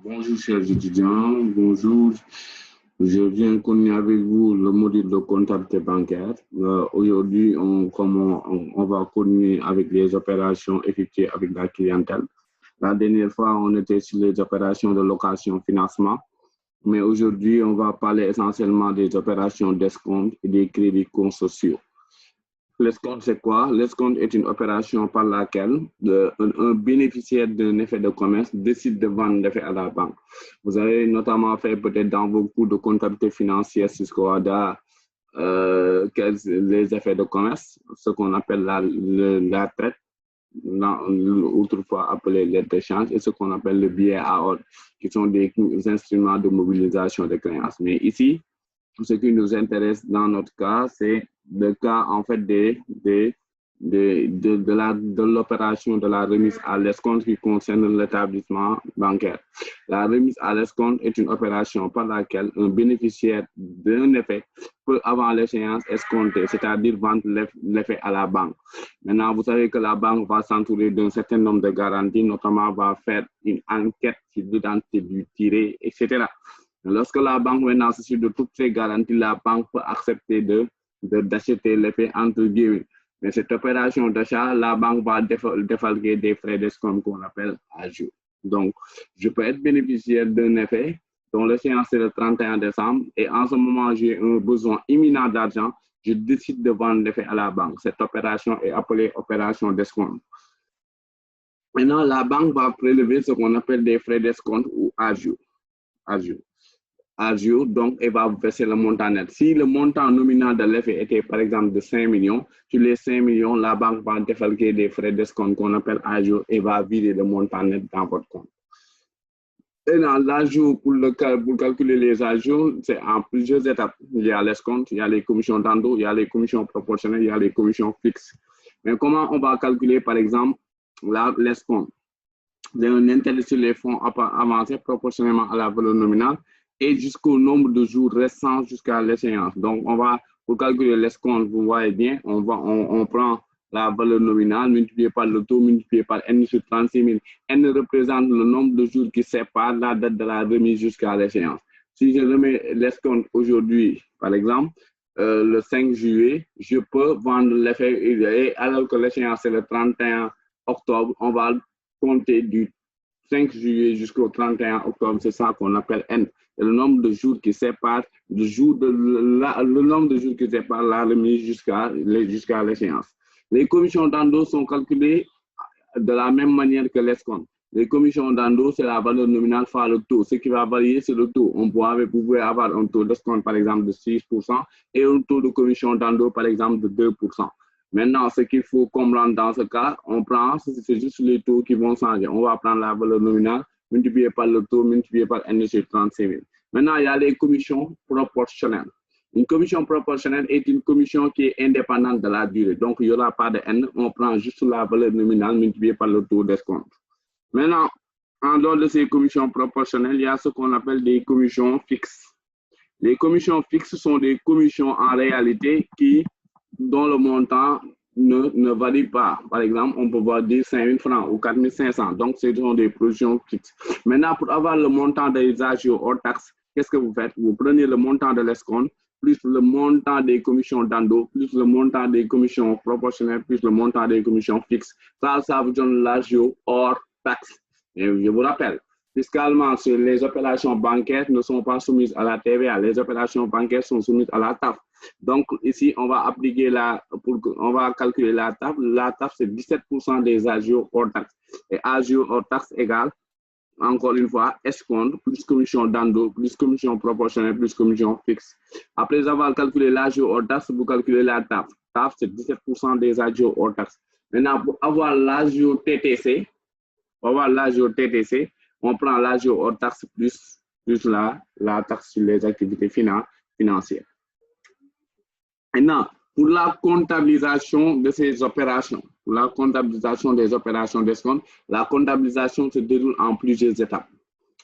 Bonjour chers étudiants, bonjour. Je viens continuer avec vous le module de comptabilité bancaire. Aujourd'hui, on va continuer avec les opérations effectuées avec la clientèle. La dernière fois, on était sur les opérations de location-financement, mais aujourd'hui, on va parler essentiellement des opérations d'escompte et des crédits sociaux. L'escompte, c'est quoi? L'escompte est une opération par laquelle un bénéficiaire d'un effet de commerce décide de vendre l'effet à la banque. Vous avez notamment fait peut-être dans vos cours de comptabilité financière, Cisco ADA, les effets de commerce, ce qu'on appelle la traite, autrefois appelé l'aide d'échange, et ce qu'on appelle le billet à ordre, qui sont des instruments de mobilisation de créances. Mais ici, ce qui nous intéresse dans notre cas, c'est le cas en fait de l'opération de la remise à l'escompte qui concerne l'établissement bancaire. La remise à l'escompte est une opération par laquelle un bénéficiaire d'un effet peut, avant l'échéance, escompter, c'est-à-dire vendre l'effet à la banque. Maintenant, vous savez que la banque va s'entourer d'un certain nombre de garanties, notamment va faire une enquête sur l'identité du tiré, etc. Lorsque la banque maintenant se suit de toutes ces garanties, la banque peut accepter d'acheter l'effet entre guillemets. Mais cette opération d'achat, la banque va défalquer des frais d'escompte qu'on appelle ajout. Donc, je peux être bénéficiaire d'un effet dont l'échéance est le 31 décembre et en ce moment, j'ai un besoin imminent d'argent, je décide de vendre l'effet à la banque. Cette opération est appelée opération d'escompte. Maintenant, la banque va prélever ce qu'on appelle des frais d'escompte ou ajout. Donc, elle va verser le montant net. Si le montant nominal de l'effet était, par exemple, de 5 millions, sur les 5 millions, la banque va défalquer des frais d'escompte qu'on appelle ajout et va virer le montant net dans votre compte. Et dans l'ajout, pour calculer les ajouts, c'est en plusieurs étapes. Il y a l'escompte, il y a les commissions d'endo, il y a les commissions proportionnelles, il y a les commissions fixes. Mais comment on va calculer, par exemple, l'escompte? Il y a un intérêt sur les fonds avancés proportionnellement à la valeur nominale et jusqu'au nombre de jours restants jusqu'à l'échéance. Donc, pour calculer l'escompte, vous voyez bien, on prend la valeur nominale multipliée par le taux multiplié par n sur 36 000. N représente le nombre de jours qui sépare la date de la remise jusqu'à l'échéance. Si je remets l'escompte aujourd'hui, par exemple, le 5 juillet, je peux vendre l'effet, alors que l'échéance est le 31 octobre, on va compter du 5 juillet jusqu'au 31 octobre, c'est ça qu'on appelle N. Et le nombre de jours qui sépare le nombre de jours qui sépare la remise jusqu'à l'échéance. Les commissions d'endo sont calculées de la même manière que l'escompte. Les commissions d'endo, c'est la valeur nominale fois le taux. Ce qui va varier, c'est le taux. Vous pouvez avoir un taux d'escompte, par exemple, de 6% et un taux de commission d'endo, par exemple, de 2%. Maintenant, ce qu'il faut comprendre dans ce cas, c'est juste les taux qui vont changer. On va prendre la valeur nominale, multipliée par le taux, multiplié par N sur 36 000. Maintenant, il y a les commissions proportionnelles. Une commission proportionnelle est une commission qui est indépendante de la durée. Donc, il n'y aura pas de N, on prend juste la valeur nominale multipliée par le taux d'escompte. Maintenant, en dehors de ces commissions proportionnelles, il y a ce qu'on appelle des commissions fixes. Les commissions fixes sont des commissions en réalité dont le montant ne varie pas. Par exemple, on peut voir dire 5 000 francs ou 4 500. Donc, ce sont des provisions fixes. Maintenant, pour avoir le montant des agios hors taxes, qu'est-ce que vous faites? Vous prenez le montant de l'escompte, plus le montant des commissions d'endo, plus le montant des commissions proportionnelles, plus le montant des commissions fixes. Ça vous donne l'agio hors taxes. Et je vous rappelle, fiscalement, les opérations bancaires ne sont pas soumises à la TVA. Les opérations bancaires sont soumises à la TAF. Donc, ici, on va calculer la TAF. La TAF, c'est 17% des agios hors taxes. Et agios hors taxes égale, encore une fois, escompte, plus commission d'endo, plus commission proportionnelle, plus commission fixe. Après avoir calculé l'agio hors taxes, vous calculez la TAF. TAF, c'est 17% des agios hors taxes. Maintenant, pour avoir l'agio TTC, on prend l'agio hors taxe plus la taxe sur les activités financières. Maintenant, pour la comptabilisation de ces opérations, pour la comptabilisation des opérations d'escompte, la comptabilisation se déroule en plusieurs étapes.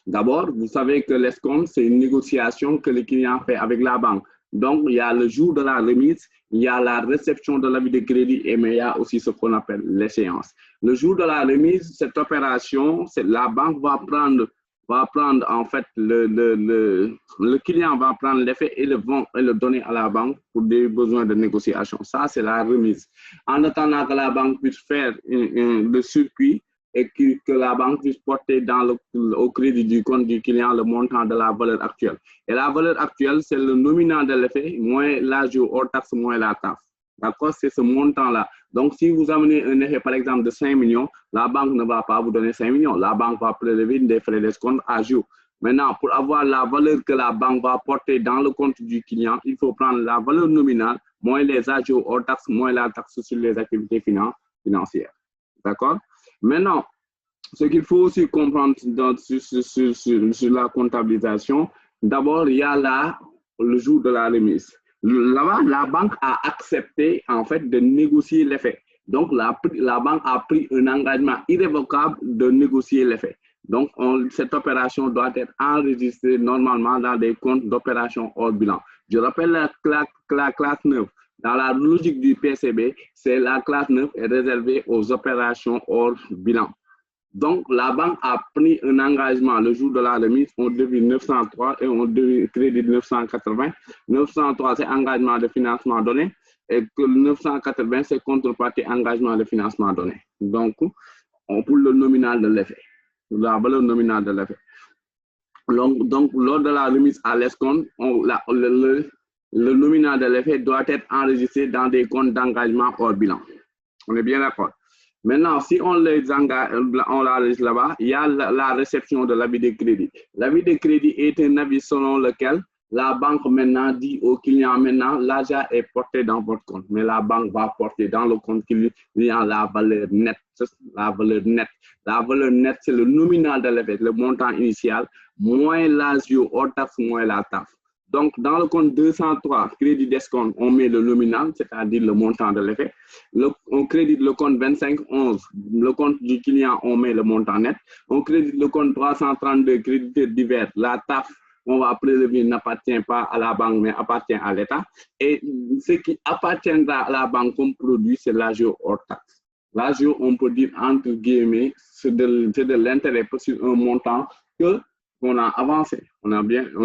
D'abord, vous savez que l'escompte, c'est une négociation que le client fait avec la banque. Donc, il y a le jour de la remise, il y a la réception de l'avis de crédit, mais il y a aussi ce qu'on appelle l'échéance. Le jour de la remise, cette opération, la banque va prendre va prendre en fait le client va prendre l'effet et le donner à la banque pour des besoins de négociation. Ça, c'est la remise. En attendant que la banque puisse faire le circuit et que la banque puisse porter au crédit du compte du client le montant de la valeur actuelle. Et la valeur actuelle, c'est le nominal de l'effet moins l'agio hors taxe moins la taxe. D'accord? C'est ce montant-là. Donc, si vous amenez un effet, par exemple, de 5 millions, la banque ne va pas vous donner 5 millions. La banque va prélever des frais d'escompte à jour. Maintenant, pour avoir la valeur que la banque va porter dans le compte du client, il faut prendre la valeur nominale, moins les agios hors taxe, moins la taxe sur les activités financières. D'accord? Maintenant, ce qu'il faut aussi comprendre sur la comptabilisation, d'abord, il y a là le jour de la remise. Là-bas, la banque a accepté en fait de négocier l'effet. Donc, la banque a pris un engagement irrévocable de négocier l'effet. Donc, cette opération doit être enregistrée normalement dans des comptes d'opération hors bilan. Je rappelle la classe 9. Dans la logique du PCB, c'est la classe 9 est réservée aux opérations hors bilan. Donc, la banque a pris un engagement le jour de la remise, on devait 903 et on devait crédit 980. 903, c'est engagement de financement donné et que 980, c'est contrepartie engagement de financement donné. Donc, on pour le nominal de l'effet, la valeur nominale de l'effet. Donc, lors de la remise à l'escompte, le nominal de l'effet doit être enregistré dans des comptes d'engagement hors bilan. On est bien d'accord? Maintenant, si on l'enregistre là-bas, il y a la réception de l'avis de crédit. L'avis de crédit est un avis selon lequel la banque maintenant dit au client maintenant, l'argent est porté dans votre compte, mais la banque va porter dans le compte client la valeur nette. La valeur nette. La valeur nette, c'est le nominal de l'effet, le montant initial, moins l'agio hors taxe, moins la taxe. Donc, dans le compte 203, crédit d'escompte, on met le nominal, c'est-à-dire le montant de l'effet. On crédite le compte 2511, le compte du client, on met le montant net. On crédite le compte 332, créditeurs divers, la taxe, on va prélever n'appartient pas à la banque, mais appartient à l'État. Et ce qui appartiendra à la banque comme produit, c'est l'agio hors taxe. L'agio, on peut dire entre guillemets, c'est de l'intérêt sur un montant qu'on a avancé. On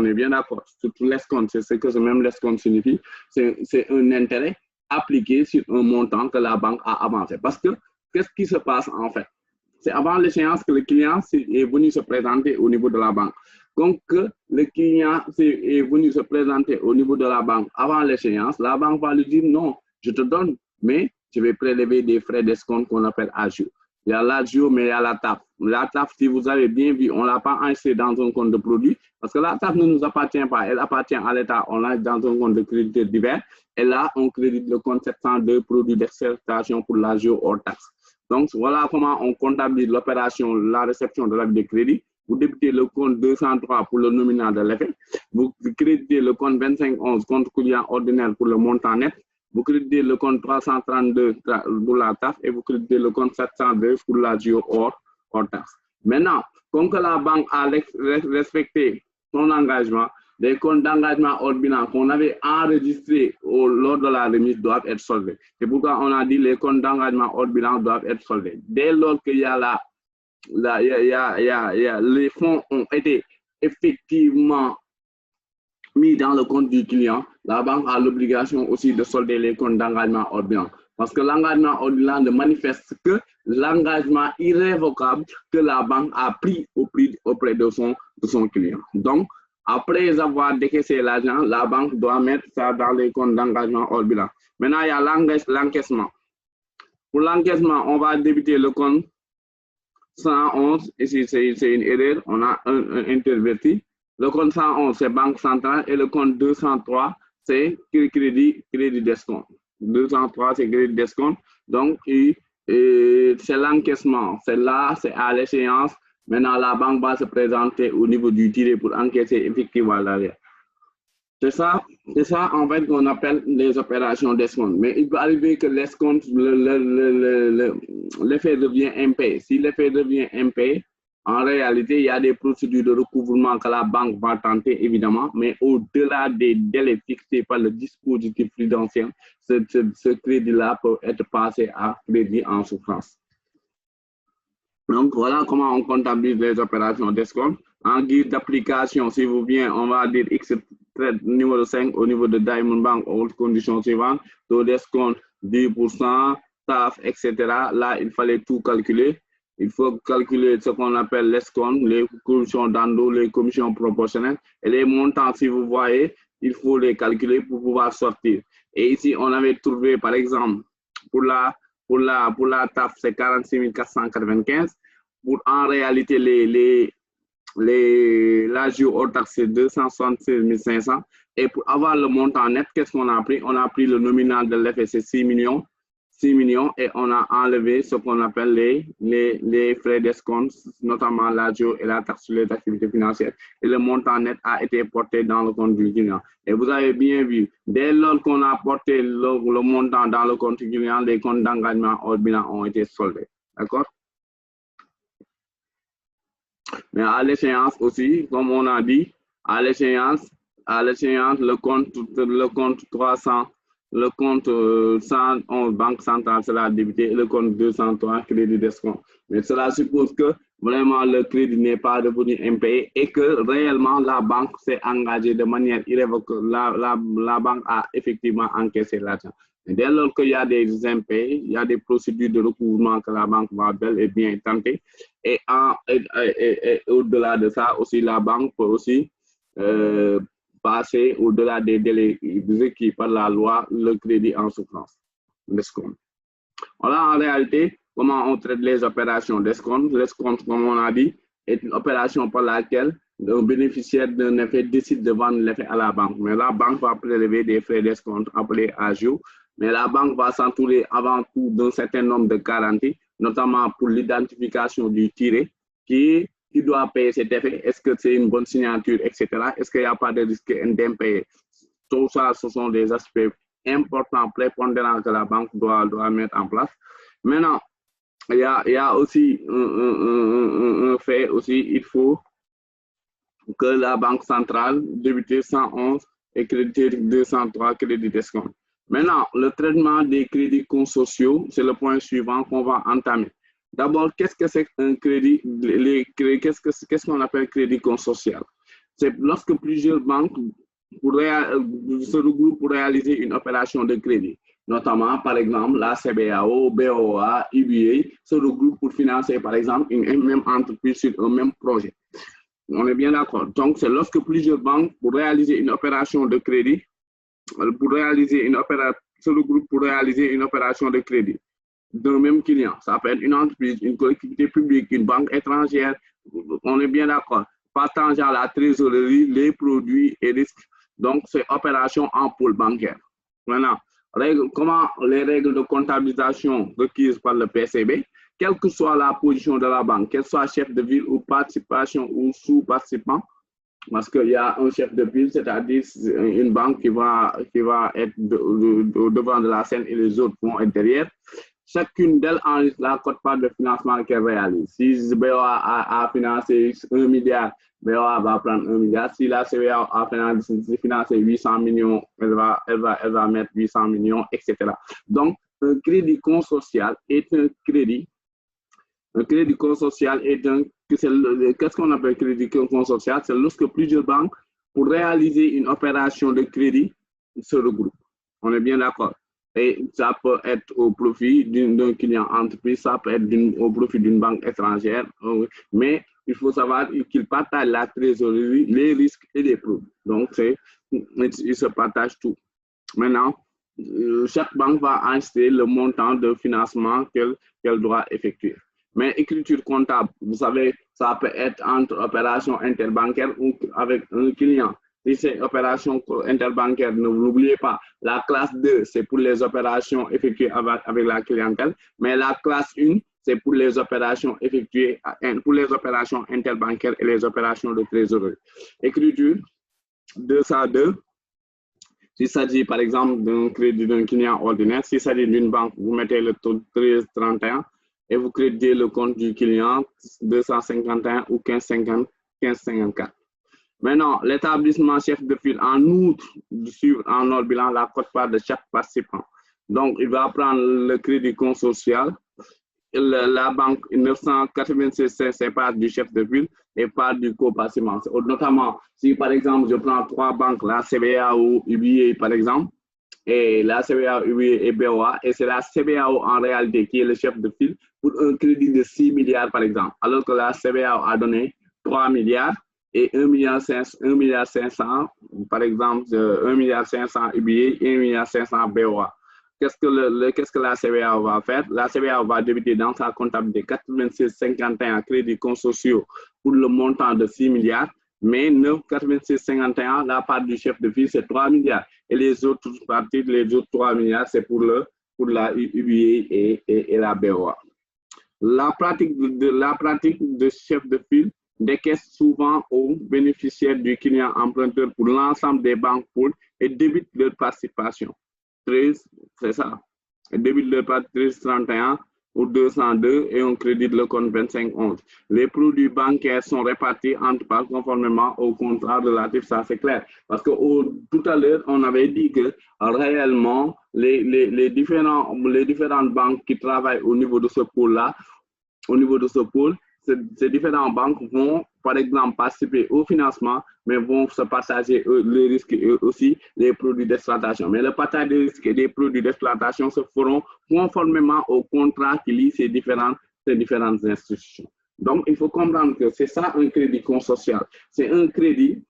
est bien d'accord. Surtout l'escompte, c'est ce que même l'escompte signifie. C'est un intérêt appliqué sur un montant que la banque a avancé. Parce que, qu'est-ce qui se passe en fait? C'est avant l'échéance que le client est venu se présenter au niveau de la banque. Donc, le client est venu se présenter au niveau de la banque avant l'échéance, la banque va lui dire non, je te donne, mais je vais prélever des frais d'escompte qu'on appelle agio. Il y a l'agio, mais il y a la TAF. La TAF, si vous avez bien vu, on ne l'a pas inséré dans un compte de produit parce que la TAF ne nous appartient pas. Elle appartient à l'État. On l'a dans un compte de créditeurs divers. Et là, on crédite le compte 702 produits d'exploitation pour l'agio hors taxe. Donc, voilà comment on comptabilise l'opération, la réception de l'avis de crédit. Vous débitez le compte 203 pour le nominal de l'effet. Vous créditez le compte 2511, compte client ordinaire pour le montant net. Vous créditez le compte 332 pour la taxe et vous créditez le compte 702 pour l'agio hors taxe. Maintenant, comme que la banque a respecté son engagement, les comptes d'engagement hors bilan qu'on avait enregistrés lors de la remise doivent être soldés. C'est pourquoi on a dit les comptes d'engagement hors bilan doivent être soldés. Dès lors qu'il y a les fonds ont été effectivement mis dans le compte du client, la banque a l'obligation aussi de solder les comptes d'engagement hors bilan. Parce que l'engagement hors bilan ne manifeste que l'engagement irrévocable que la banque a pris auprès de son client. Donc, après avoir décaissé l'argent, la banque doit mettre ça dans les comptes d'engagement hors bilan. Maintenant, il y a l'encaissement. Pour l'encaissement, on va débiter le compte 111, ici c'est une erreur, on a un interverti. Le compte 111, c'est Banque centrale et le compte 203, c'est crédit d'escompte. 203, c'est crédit d'escompte. Donc, c'est l'encaissement. C'est là, c'est à l'échéance. Maintenant, la banque va se présenter au niveau du tiré pour encaisser effectivement l'arrière. C'est ça en fait qu'on appelle les opérations d'escompte. Mais il peut arriver que l'escompte, l'effet devient impayé. Si l'effet devient impayé, en réalité, il y a des procédures de recouvrement que la banque va tenter, évidemment, mais au-delà des délais fixés par le dispositif prudentiel, ce crédit-là peut être passé à crédit en souffrance. Donc, voilà comment on comptabilise les opérations d'escompte. En guide d'application, si vous bien, on va dire X numéro 5 au niveau de Diamond Bank aux conditions suivantes, taux d'escompte 10%, TAF, etc. Là, il fallait tout calculer. Il faut calculer ce qu'on appelle l'escompte, les commissions d'endo, les commissions proportionnelles et les montants, si vous voyez, il faut les calculer pour pouvoir sortir. Et ici, on avait trouvé, par exemple, pour la TAF, c'est 46 495. En réalité, l'agio hors taxe, c'est 276 500. Et pour avoir le montant net, qu'est-ce qu'on a pris? On a pris le nominal de l'effet, c'est 6 millions, et on a enlevé ce qu'on appelle les frais d'escompte, notamment l'agio et la taxe sur les activités financières. Et le montant net a été porté dans le compte du client. Et vous avez bien vu, dès lors qu'on a porté le montant dans le compte du client, les comptes d'engagement hors bilan ont été soldés. D'accord? Mais à l'échéance aussi, comme on a dit, à l'échéance, le compte 300, le compte 111 Banque centrale sera débité et le compte 203 crédit d'escompte. Mais cela suppose que vraiment le crédit n'est pas devenu impayé et que réellement la banque s'est engagée de manière irrévocable. La banque a effectivement encaissé l'argent. Dès lors qu'il y a des impayés, il y a des procédures de recouvrement que la banque va bel et bien tenter. Et au-delà de ça, aussi la banque peut aussi passer au-delà des délais requis par la loi le crédit en souffrance. Voilà en réalité comment on traite les opérations d'escompte. L'escompte, comme on a dit, est une opération par laquelle le bénéficiaire d'un effet décide de vendre l'effet à la banque. Mais la banque va prélever des frais d'escompte appelés agios. Mais la banque va s'entourer avant tout d'un certain nombre de garanties, notamment pour l'identification du tiré, qui doit payer cet effet. Est-ce que c'est une bonne signature, etc. Est-ce qu'il n'y a pas de risque d'impayé? Tout ça, ce sont des aspects importants, prépondérants que la banque doit mettre en place. Maintenant, il y a aussi un fait aussi, il faut que la Banque centrale débute 111 et crédité 203 crédits d'escompte. Maintenant, le traitement des crédits consortiaux, c'est le point suivant qu'on va entamer. D'abord, qu'est-ce que c'est un crédit? Qu'est-ce qu'on appelle crédit consortial? C'est lorsque plusieurs banques se regroupent pour réaliser une opération de crédit. Notamment, par exemple, la CBAO, BOA, IBA se regroupent pour financer, par exemple, une même entreprise sur un même projet. On est bien d'accord. Donc, c'est lorsque plusieurs banques, pour réaliser une opération de crédit, se regroupent pour réaliser une opération de crédit d'un même client. Ça peut être une entreprise, une collectivité publique, une banque étrangère. On est bien d'accord. Partageant la trésorerie, les produits et risques. Donc, c'est opération en pôle bancaire. Maintenant, comment les règles de comptabilisation requises par le PCB, quelle que soit la position de la banque, qu'elle soit chef de ville ou participation ou sous-participant, parce qu'il y a un chef de ville, c'est-à-dire une banque qui va être au devant de la scène et les autres vont être derrière. Chacune d'elles enregistre la quote-part de financement qu'elle réalise. Si BOA a financé 1 milliard, BOA va prendre 1 milliard. Si la CBA a financé 800 millions, elle va mettre 800 millions, etc. Donc, un crédit consortial est un crédit. Un crédit consortial est un... Qu'est-ce qu'on appelle crédit consortial? C'est lorsque plusieurs banques, pour réaliser une opération de crédit, se regroupent. On est bien d'accord. Et ça peut être au profit d'un client entreprise, ça peut être au profit d'une banque étrangère. Mais il faut savoir qu'ils partagent la trésorerie, les risques et les produits. Donc, ils se partagent tout. Maintenant, chaque banque va enregistrer le montant de financement qu'elle doit effectuer. Mais écriture comptable, vous savez, ça peut être entre opérations interbancaires ou avec un client. Si c'est opération interbancaire, n'oubliez pas, la classe 2, c'est pour les opérations effectuées avec la clientèle, mais la classe 1, c'est pour les opérations effectuées, pour les opérations interbancaires et les opérations de trésorerie. Écriture 202. S'il s'agit par exemple d'un crédit d'un client ordinaire, s'il s'agit d'une banque, vous mettez le taux 13,31 et vous créditez le compte du client 251 ou 1554. Maintenant, l'établissement chef de file, en outre de suivre en ordre bilan la quote-part de chaque participant. Donc, il va prendre le crédit consortial la banque 986, c'est pas du chef de file et pas du coparticipant. Notamment, si par exemple, je prends 3 banques, la CBAO, UBA par exemple, et la CBAO, UBA et BOA, et c'est la CBAO en réalité qui est le chef de file pour un crédit de 6 milliards par exemple, alors que la CBAO a donné 3 milliards et 1 milliard 500, par exemple, 1 milliard 500 UBA et 1 milliard 500 BOA. Qu'est-ce que la CBAO va faire? La CBAO va débiter dans sa comptabilité 86,51 crédits consortiaux pour le montant de 6 milliards, mais 9,86,51, la part du chef de file, c'est 3 milliards. Et les autres parties, les autres 3 milliards, c'est pour la UBA et la BOA. La pratique de chef de file décaisse souvent aux bénéficiaires du client emprunteur pour l'ensemble des banques pools et débite leur participation. 13, c'est ça. Débite leur participation 1331 ou 202 et on crédite le compte 2511. Les produits bancaires sont répartis entre parts conformément au contrat relatif, ça c'est clair. Parce que tout à l'heure, on avait dit que réellement, les différentes banques qui travaillent au niveau de ce pôle-là, ces différentes banques vont, par exemple, participer au financement, mais vont se partager les risques et aussi les produits d'exploitation. Mais le partage des risques et des produits d'exploitation se feront conformément au contrat qui lie ces différentes institutions. Donc, il faut comprendre que c'est ça un crédit consortial. C'est un crédit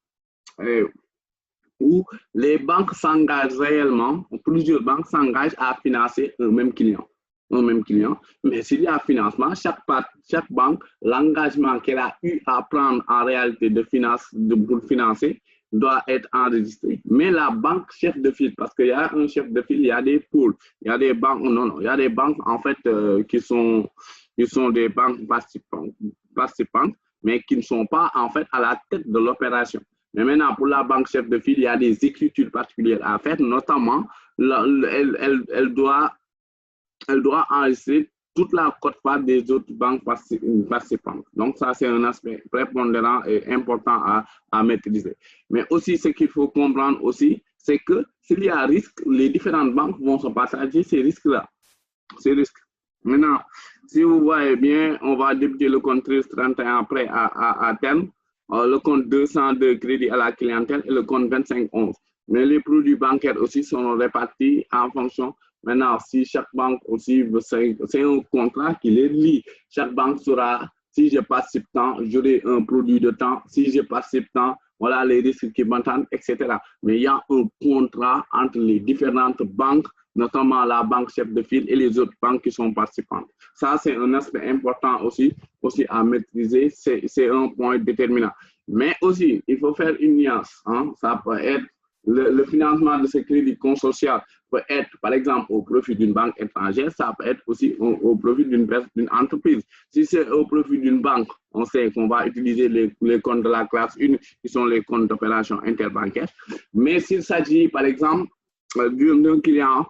où les banques s'engagent réellement, plusieurs banques s'engagent à financer un même client. Mais s'il y a financement, chaque banque, l'engagement qu'elle a eu à prendre en réalité pour financer doit être enregistré. Mais la banque chef de file, parce qu'il y a un chef de file, il y a des pools, il y a des banques, il y a des banques en fait qui sont des banques participantes, mais qui ne sont pas en fait à la tête de l'opération. Mais maintenant, pour la banque chef de file, il y a des écritures particulières à faire, notamment, elle doit enregistrer toute la quote-part des autres banques participantes. Donc, ça, c'est un aspect prépondérant et important à maîtriser. Mais aussi, ce qu'il faut comprendre aussi, c'est que s'il y a risque, les différentes banques vont se partager ces risques-là. Maintenant, si vous voyez bien, on va débuter le compte 1331 après à terme, le compte 202 crédit à la clientèle et le compte 2511. Mais les produits bancaires aussi sont répartis en fonction. Maintenant, si chaque banque aussi, c'est un contrat qui les lie. Chaque banque sera, si je participe tant, j'aurai un produit de temps. Si je participe tant, voilà les risques qui m'entendent, etc. Mais il y a un contrat entre les différentes banques, notamment la banque chef de file et les autres banques qui sont participantes. Ça, c'est un aspect important aussi à maîtriser. C'est un point déterminant. Mais aussi, il faut faire une nuance. Hein? Ça peut être le financement de ce crédit consortial peut être, par exemple, au profit d'une banque étrangère, ça peut être aussi au profit d'une entreprise. Si c'est au profit d'une banque, on sait qu'on va utiliser les comptes de la classe 1, qui sont les comptes d'opération interbancaire. Mais s'il s'agit, par exemple, d'un client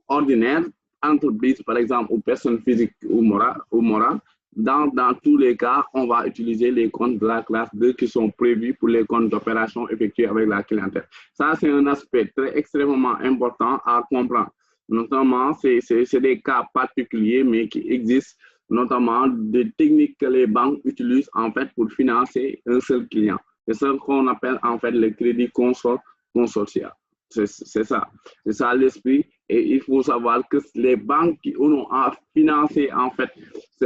ordinaire, entreprise, par exemple, ou personne physique ou morale, dans tous les cas, on va utiliser les comptes de la classe 2 qui sont prévus pour les comptes d'opération effectués avec la clientèle. Ça, c'est un aspect extrêmement important à comprendre. Notamment, c'est des cas particuliers, mais qui existent, notamment des techniques que les banques utilisent en fait pour financer un seul client. C'est ce qu'on appelle en fait le crédit consortial. C'est ça l'esprit. Et il faut savoir que les banques qui ont financé en fait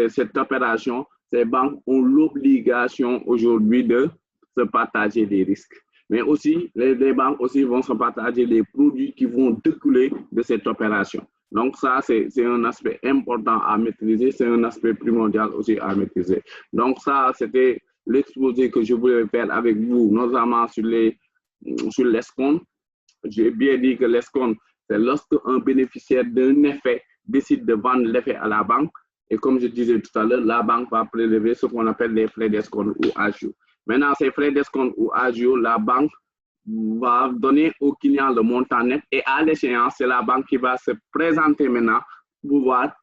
cette opération, ces banques ont l'obligation aujourd'hui de se partager des risques. Mais aussi, les banques aussi vont se partager les produits qui vont découler de cette opération. Donc ça, c'est un aspect important à maîtriser, c'est un aspect primordial aussi à maîtriser. Donc ça, c'était l'exposé que je voulais faire avec vous, notamment sur l'escompte. J'ai bien dit que l'escompte, c'est lorsque un bénéficiaire d'un effet décide de vendre l'effet à la banque. Et comme je disais tout à l'heure, la banque va prélever ce qu'on appelle les frais d'escompte ou agio. Maintenant, ces frais d'escompte ou agio, la banque va donner au client le montant net et à l'échéance, c'est la banque qui va se présenter maintenant pour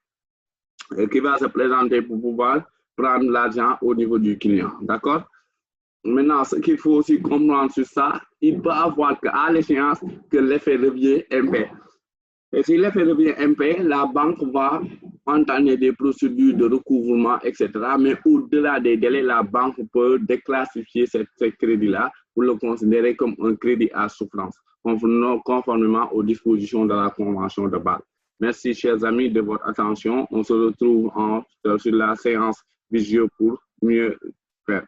pouvoir prendre l'argent au niveau du client. D'accord? Maintenant, ce qu'il faut aussi comprendre sur ça, il peut avoir qu'à l'échéance que l'effet revient impair. Et si l'effet revient impair, la banque va entamer des procédures de recouvrement, etc. Mais au-delà des délais, la banque peut déclassifier ce crédit-là pour le considérer comme un crédit à souffrance, conformément aux dispositions de la Convention de Bâle. Merci, chers amis, de votre attention. On se retrouve sur la séance visio pour mieux faire.